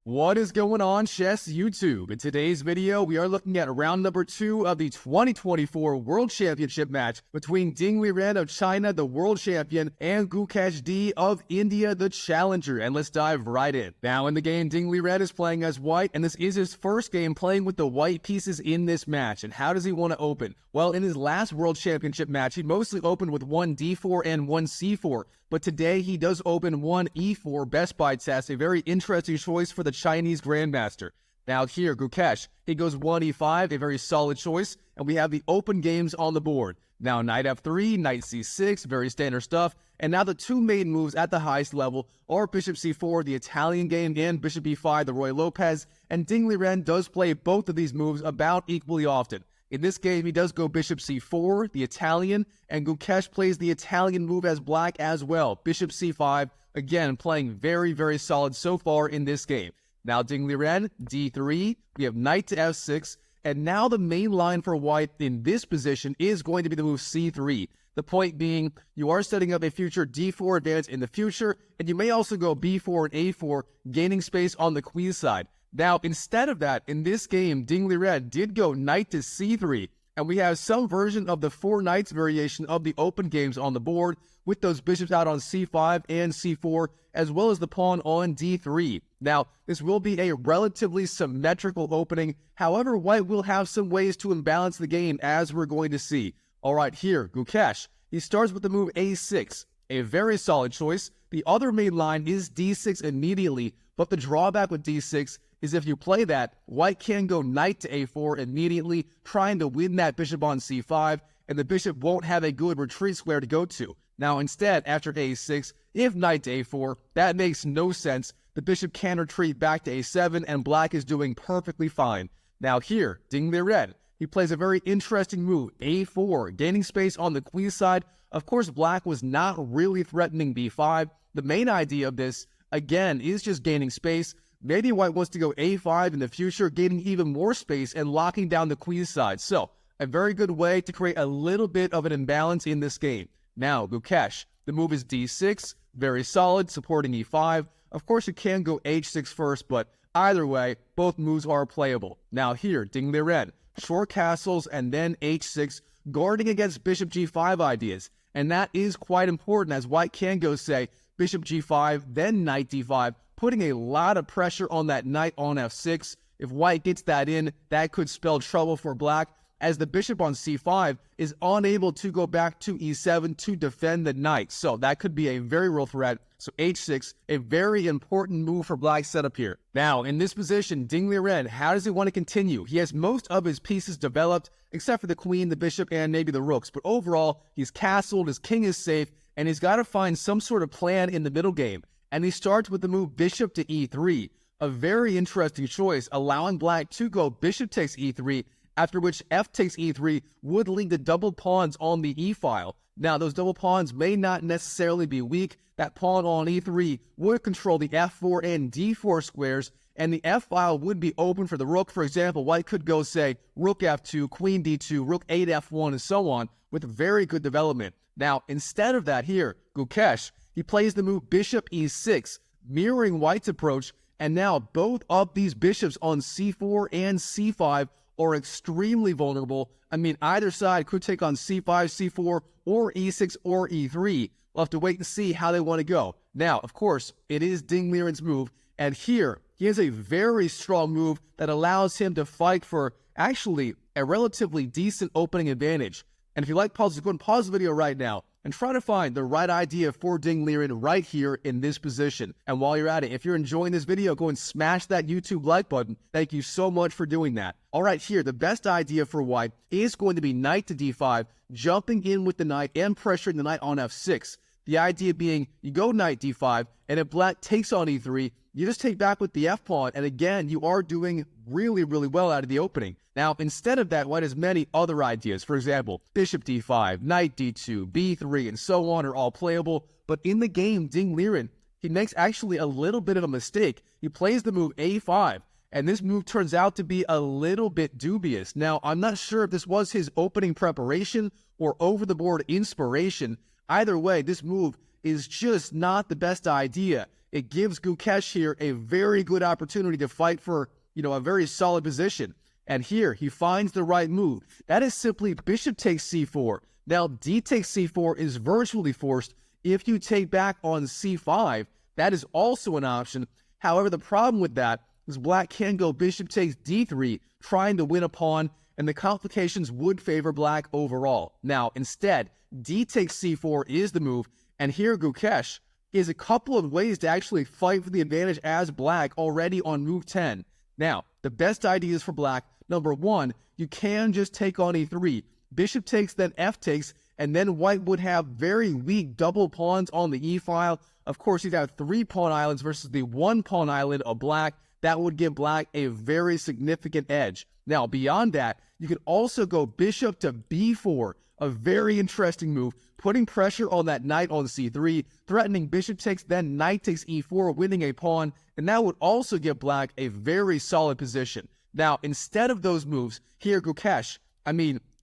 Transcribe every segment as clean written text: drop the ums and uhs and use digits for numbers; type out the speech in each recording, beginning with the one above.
What is going on, Chess YouTube? In today's video, we are looking at round number 2 of the 2024 World Championship match between Ding Liren of China, the world champion, and Gukesh D of India, the challenger. And let's dive right in. Now, in the game, Ding Liren is playing as white, and this is his first game playing with the white pieces in this match. And how does he want to open? Well, in his last World Championship match, he mostly opened with one d4 and one c4. But today, he does open one e4 best by test, a very interesting choice for the Chinese Grandmaster. Now here, Gukesh, he goes 1e5, a very solid choice, and we have the open games on the board. Now knight f3, knight c6, very standard stuff, and now the two main moves at the highest level are bishop c4, the Italian game, and bishop e5, the Ruy Lopez, and Ding Liren does play both of these moves about equally often. In this game, he does go bishop c4, the Italian, and Gukesh plays the Italian move as black as well, bishop c5, again playing very, very solid so far in this game. Now Ding Liren, d3, we have knight to f6, and now the main line for white in this position is going to be the move c3. The point being, you are setting up a future d4 advance in the future, and you may also go b4 and a4, gaining space on the queen side. Now, instead of that, in this game, Ding Liren did go knight to c3, and we have some version of the four knights variation of the open games on the board, with those bishops out on c5 and c4, as well as the pawn on d3. Now, this will be a relatively symmetrical opening, however, white will have some ways to imbalance the game, as we're going to see. Alright, here, Gukesh, he starts with the move a6, a very solid choice. The other main line is d6 immediately, but the drawback with d6 is if you play that, white can go knight to a4 immediately, trying to win that bishop on c5, and the bishop won't have a good retreat square to go to. Now instead, after a6, if knight to a4, that makes no sense. The bishop can retreat back to a7, and black is doing perfectly fine. Now here, Ding Liren, he plays a very interesting move, a4, gaining space on the queen side. Of course, black was not really threatening b5. The main idea of this, again, is just gaining space. Maybe white wants to go a5 in the future, gaining even more space and locking down the queen side. So, a very good way to create a little bit of an imbalance in this game. Now, Gukesh, the move is d6, very solid, supporting e5. Of course, you can go h6 first, but either way, both moves are playable. Now here, Ding Liren, short castles and then h6, guarding against bishop g5 ideas. And that is quite important, as white can go, say, bishop g5, then knight d5, putting a lot of pressure on that knight on f6. If white gets that in, that could spell trouble for black, as the bishop on c5 is unable to go back to e7 to defend the knight. So that could be a very real threat. So h6, a very important move for black's setup here. Now, in this position, Ding Liren, how does he want to continue? He has most of his pieces developed, except for the queen, the bishop, and maybe the rooks. But overall, he's castled, his king is safe, and he's got to find some sort of plan in the middle game. And he starts with the move bishop to e3, a very interesting choice, allowing black to go bishop takes e3, after which f takes e3 would lead to double pawns on the e-file. Now, those double pawns may not necessarily be weak. That pawn on e3 would control the f4 and d4 squares, and the f-file would be open for the rook. For example, white could go, say, rook f2, queen d2, rook 8 f1, and so on, with very good development. Now, instead of that here, Gukesh, he plays the move bishop e6, mirroring white's approach, and now both of these bishops on c4 and c5 are extremely vulnerable. I mean, either side could take on c5, c4, or e6 or e3. We'll have to wait and see how they want to go. Now, of course, it is Ding Liren's move, and here, he has a very strong move that allows him to fight for, actually, a relatively decent opening advantage. And if you like puzzles, go and pause the video right now and try to find the right idea for Ding Liren right here in this position. And while you're at it, if you're enjoying this video, go and smash that YouTube like button. Thank you so much for doing that. All right, here, the best idea for white is going to be knight to d5, jumping in with the knight and pressuring the knight on f6. The idea being, you go knight d5, and if black takes on e3, you just take back with the f-pawn, and again, you are doing really, really well out of the opening. Now, instead of that, white has many other ideas. For example, bishop d5, knight d2, b3, and so on are all playable. But in the game, Ding Liren, he makes actually a little bit of a mistake. He plays the move a5, and this move turns out to be a little bit dubious. Now, I'm not sure if this was his opening preparation or over-the-board inspiration. Either way, this move is just not the best idea. it gives Gukesh here a very good opportunity to fight for, a very solid position. And here, he finds the right move. That is simply bishop takes c4. Now, d takes c4 is virtually forced. If you take back on c5, that is also an option. However, the problem with that is black can go bishop takes d3, trying to win a pawn, and the complications would favor black overall. Now, instead, d takes c4 is the move, and here Gukesh is a couple of ways to actually fight for the advantage as black already on move 10. Now, the best ideas for black, number one, you can just take on e3. Bishop takes, then f takes, and then white would have very weak double pawns on the e-file. Of course, you'd have 3 pawn islands versus the 1 pawn island of black. That would give black a very significant edge. Now, beyond that, you can also go bishop to b4, a very interesting move, putting pressure on that knight on c3, threatening bishop takes, then knight takes e4, winning a pawn, and that would also give black a very solid position. Now, instead of those moves, here Gukesh,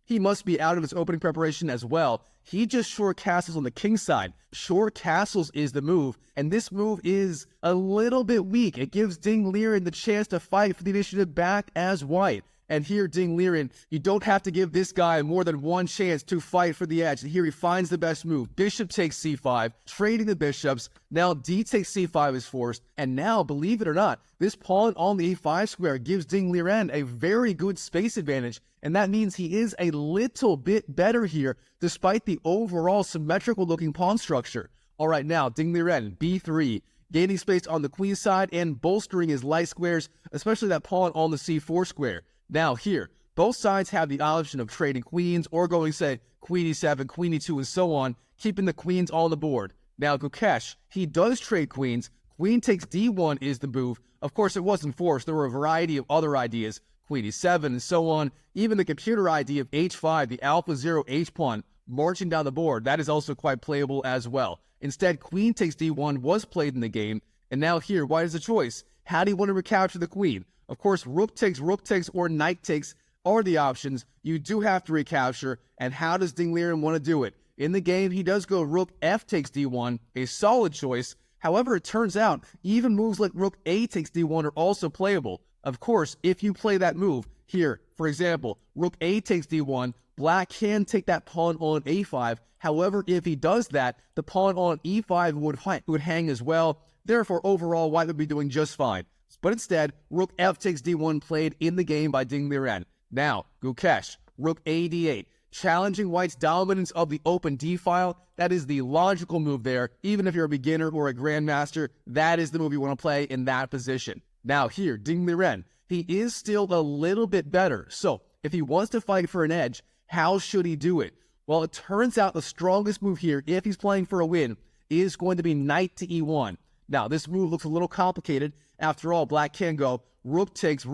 he must be out of his opening preparation as well. He just short castles on the king side. Short castles is the move, and this move is a little bit weak. It gives Ding Liren the chance to fight for the initiative back as white. And here, Ding Liren, you don't have to give this guy more than one chance to fight for the edge. Here he finds the best move. Bishop takes c5, trading the bishops. Now d takes c5 is forced. And now, believe it or not, this pawn on the e5 square gives Ding Liren a very good space advantage. And that means he is a little bit better here, despite the overall symmetrical looking pawn structure. All right, now, Ding Liren, b3. Gaining space on the queen side and bolstering his light squares, especially that pawn on the c4 square. Now here, both sides have the option of trading queens or going, say, queen e7, queen e2, and so on, keeping the queens on the board. Now Gukesh, he does trade queens. Queen takes d1 is the move. Of course, it wasn't forced. There were a variety of other ideas, queen e7 and so on. Even the computer idea of h5, the alpha 0 h-pawn, marching down the board, that is also quite playable as well. Instead, queen takes d1 was played in the game. And now here, white has a choice. How do you want to recapture the queen? Of course, rook takes, or knight takes are the options. You do have to recapture, and how does Ding Liren want to do it? In the game, he does go rook f takes d1, a solid choice. However, it turns out, even moves like rook a takes d1 are also playable. Of course, if you play that move, here, for example, rook a takes d1, black can take that pawn on a5. However, if he does that, the pawn on e5 would hang as well. Therefore, overall, white would be doing just fine. But instead, rook f takes d1 played in the game by Ding Liren. Now, Gukesh, rook a d8, challenging white's dominance of the open d-file. That is the logical move there. Even if you're a beginner or a grandmaster, that is the move you want to play in that position. Now here, Ding Liren, he is still a little bit better. So, if he wants to fight for an edge, how should he do it? Well, it turns out the strongest move here, if he's playing for a win, is going to be knight to e1. Now, this move looks a little complicated. After all, black can go rook takes,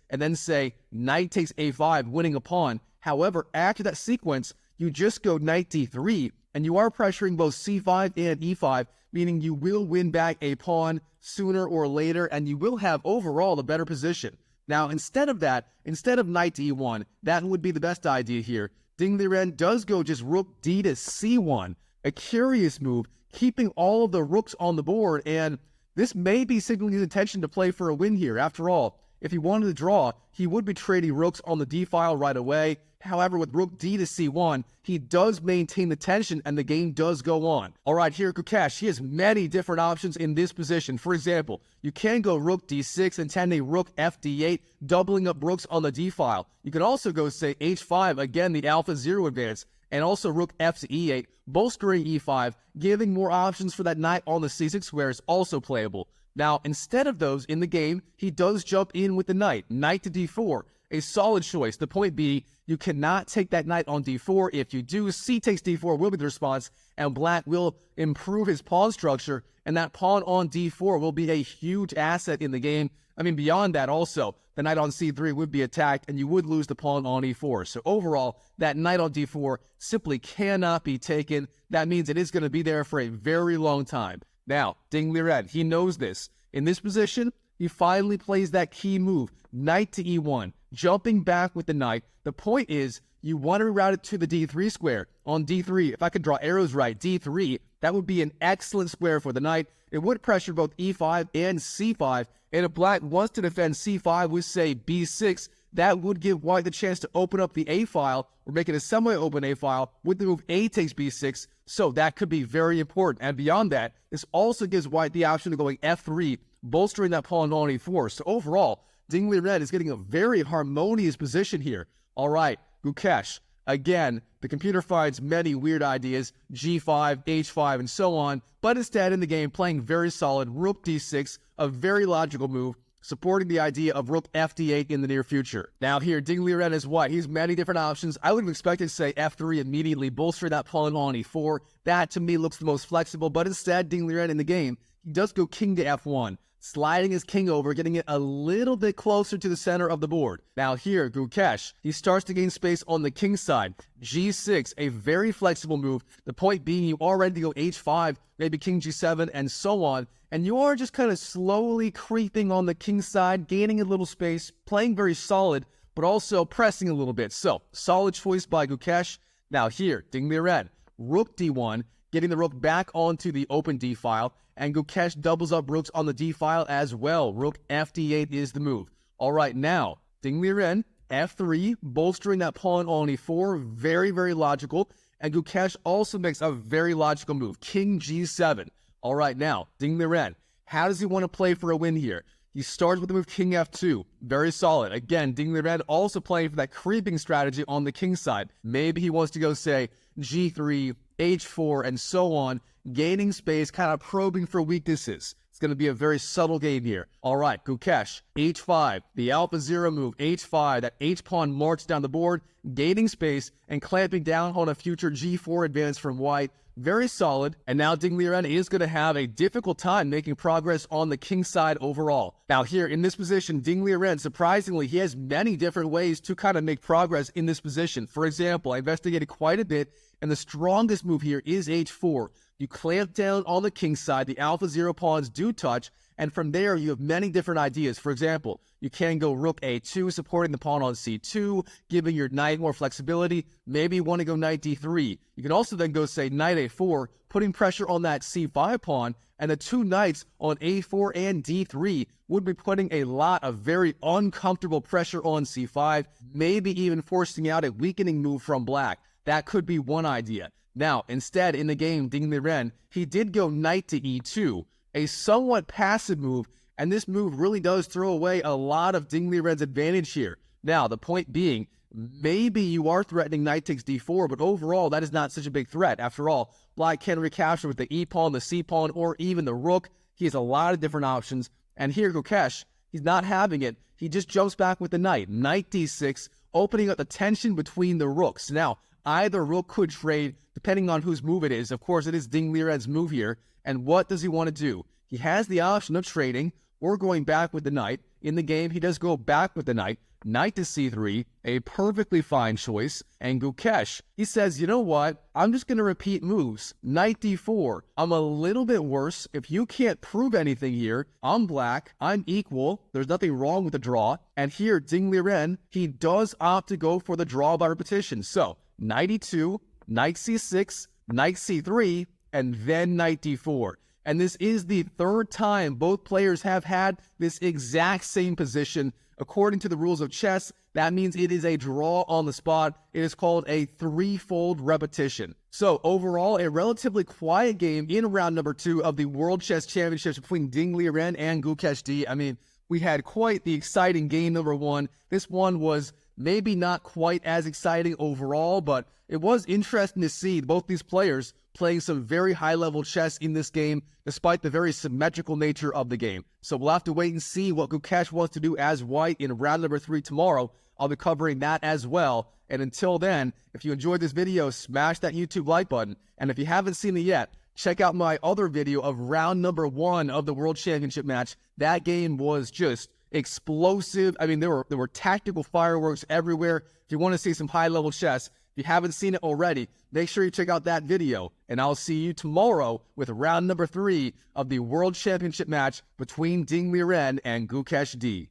and then say knight takes a5, winning a pawn. However, after that sequence, you just go knight d3, and you are pressuring both c5 and e5, meaning you will win back a pawn sooner or later, and you will have overall a better position. Now, instead of that, instead of knight to e1, that would be the best idea here. Ding Liren does go just rook d to c1, a curious move, keeping all of the rooks on the board, and this may be signaling his intention to play for a win here. After all, if he wanted to draw, he would be trading rooks on the d-file right away. However, with rook d to c1, he does maintain the tension and the game does go on. Alright, here Gukesh, he has many different options in this position. For example, you can go rook d6 and tend a rook f d8, doubling up rooks on the d-file. You can also go, say, h5, again the alpha 0 advance, and also rook f to e8, bolstering e5, giving more options for that knight on the c6 square is also playable. Now, instead of those in the game, he does jump in with the knight to d4, a solid choice. The point being, you cannot take that knight on d4. If you do, c takes d4 will be the response, and black will improve his pawn structure, and that pawn on d4 will be a huge asset in the game. Beyond that also, the knight on c3 would be attacked, and you would lose the pawn on e4. So overall, that knight on d4 simply cannot be taken. That means it is going to be there for a very long time. Now, Ding Liren, he knows this. In this position, he finally plays that key move, knight to e1, jumping back with the knight. The point is, you want to reroute it to the d3 square. On d3, if I could draw arrows right, d3, that would be an excellent square for the knight. It would pressure both e5 and c5, and if black wants to defend c5 with, say, b6, that would give white the chance to open up the a file, or make it a semi-open a file, with the move a takes b6, so that could be very important. And beyond that, this also gives white the option of going f3, bolstering that pawn on e4. So overall, Ding Liren is getting a very harmonious position here. All right, Gukesh. Again, the computer finds many weird ideas, g5, h5, and so on, but instead in the game playing very solid rook d6, a very logical move, supporting the idea of rook fd8 in the near future. Now here, Ding Liren is white. He's many different options. I would have expected to say f3 immediately, bolster that pawn on e4. That, to me, looks the most flexible, but instead, Ding Liren in the game, he does go king to f1, sliding his king over, getting it a little bit closer to the center of the board. Now here, Gukesh, he starts to gain space on the king side. g6, a very flexible move. The point being, you are ready to go h5, maybe king g7, and so on. And you are just kind of slowly creeping on the king side, gaining a little space, playing very solid, but also pressing a little bit. So, solid choice by Gukesh. Now here, Ding Liren, rook d1, getting the rook back onto the open d file, and Gukesh doubles up rooks on the d file as well. Rook fd8 is the move. All right, now, Ding Liren, f3, bolstering that pawn on e4, very, very logical. And Gukesh also makes a very logical move, king g7. All right, now, Ding Liren, how does he want to play for a win here? He starts with the move king f2, very solid. Again, Ding Liren also playing for that creeping strategy on the king side. Maybe he wants to go, say, g3, h4, and so on, gaining space, kind of probing for weaknesses. It's going to be a very subtle game here. All right, Gukesh, h5, the alpha zero move, h5, that h-pawn marches down the board, gaining space, and clamping down on a future g4 advance from white. Very solid, and now Ding Liren is going to have a difficult time making progress on the king side overall. Now here, in this position, Ding Liren, surprisingly, he has many different ways to kind of make progress in this position. For example, I investigated quite a bit, and the strongest move here is h4. You clamp down on the king side, the alpha zero pawns do touch, and from there you have many different ideas. For example, you can go rook a2, supporting the pawn on c2, giving your knight more flexibility. Maybe you want to go knight d3. You can also then go, say, knight a4, putting pressure on that c5 pawn, and the two knights on a4 and d3 would be putting a lot of very uncomfortable pressure on c5, maybe even forcing out a weakening move from black. That could be one idea. Now, instead, in the game, Ding Liren, he did go knight to e2, a somewhat passive move, and this move really does throw away a lot of Ding Liren's advantage here. Now, the point being, maybe you are threatening knight takes d4, but overall, that is not such a big threat. After all, black can recapture with the e-pawn, the c-pawn, or even the rook. He has a lot of different options, and here, Gukesh, he's not having it. He just jumps back with the knight. Knight d6, opening up the tension between the rooks. Now, either rook could trade, depending on whose move it is. Of course, it is Ding Liren's move here. And what does he want to do? He has the option of trading or going back with the knight. In the game, he does go back with the knight. Knight to c3, a perfectly fine choice. And Gukesh, he says, you know what? I'm just going to repeat moves. Knight d4. I'm a little bit worse. If you can't prove anything here, I'm black. I'm equal. There's nothing wrong with the draw. And here, Ding Liren, he does opt to go for the draw by repetition. So, knight e2, knight c6, knight c3, and then knight d4. And this is the third time both players have had this exact same position. According to the rules of chess, that means it is a draw on the spot. It is called a threefold repetition. So overall, a relatively quiet game in round number 2 of the World Chess Championships between Ding Liren and Gukesh D. I mean, we had quite the exciting game number 1. This one was maybe not quite as exciting overall, but it was interesting to see both these players playing some very high-level chess in this game, despite the very symmetrical nature of the game. So we'll have to wait and see what Gukesh wants to do as white in round number 3 tomorrow. I'll be covering that as well. And until then, if you enjoyed this video, smash that YouTube like button. And if you haven't seen it yet, check out my other video of round number 1 of the World Championship match. That game was just explosive. I mean, there were tactical fireworks everywhere. If you want to see some high-level chess, if you haven't seen it already, make sure you check out that video. And I'll see you tomorrow with round number 3 of the World Championship match between Ding Liren and Gukesh D.